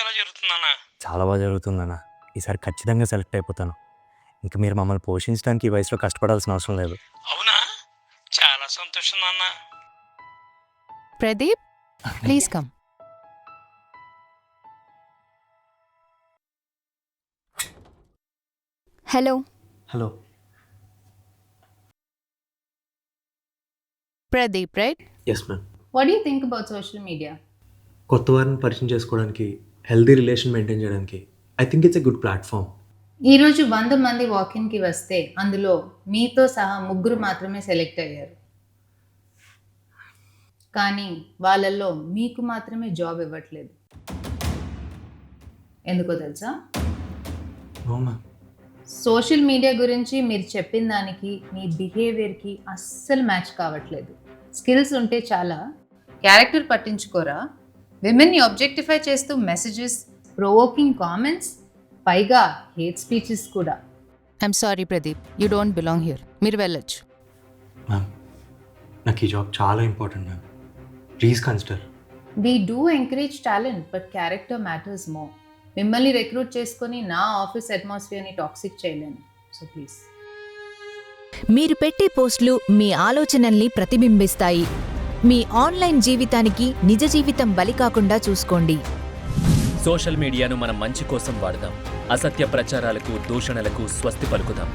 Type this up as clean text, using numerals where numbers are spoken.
ఎలా జరుగుతుందన్నా? చాలా బాగా జరుగుతుందన్న. ఈసారి ఖచ్చితంగా సెలెక్ట్ అయిపోతాను. ఇంక మీరు మమ్మల్ని పోషించడానికి ఈ వయసులో కష్టపడాల్సిన అవసరం లేదు. అవునా? చాలా సంతోషం నాన్న. Pradeep, please come. Hello. Hello. Pradeep, right? Yes ma'am. What do you think about social media? కొత్త వారిని పరిచయం చేసుకోవడానికి, హెల్దీ రిలేషన్ మెయింటైన్ చేయడానికి I think it's a good platform. ఈరోజు 100 మంది వాకిన్కి వస్తే అందులో మీతో సహా 3 మాత్రమే సెలెక్ట్ అయ్యారు. కానీ వాళ్ళల్లో మీకు మాత్రమే జాబ్ ఇవ్వట్లేదు. ఎందుకో తెలుసా? No ma'am. సోషల్ మీడియా గురించి మీరు చెప్పిన దానికి మీ బిహేవియర్కి అస్సలు మ్యాచ్ కావట్లేదు. స్కిల్స్ ఉంటే చాలా, క్యారెక్టర్ పట్టించుకోరా? విమెన్ని ఆబ్జెక్టిఫై చేస్తూ మెసేజెస్, ప్రొవోకింగ్ కామెంట్స్, పైగా హేట్ స్పీచెస్ కూడా. I'm sorry Pradeep, you don't belong here. మీరు వెళ్ళొచ్చు. మ్యామ్, నాకు ఈ జాబ్ చాలా important ma'am. Please consider. We do encourage talent, but character matters more. మిమ్మల్ని రిక్రూట్ చేసుకొని నా ఆఫీస్ అట్మాస్ఫియర్ని టాక్సిక్ చేయలేను. So please. మీరు పెట్టే పోస్టులు మీ ఆలోచనల్ని ప్రతిబింబిస్తాయి. మీ ఆన్లైన్ జీవితానికి నిజ జీవితం బలి కాకుండా చూసుకోండి. సోషల్ మీడియాను మనం మంచి కోసం వాడదాం. అసత్య ప్రచారాలకు, దూషణలకు స్వస్తి పలుకుదాం.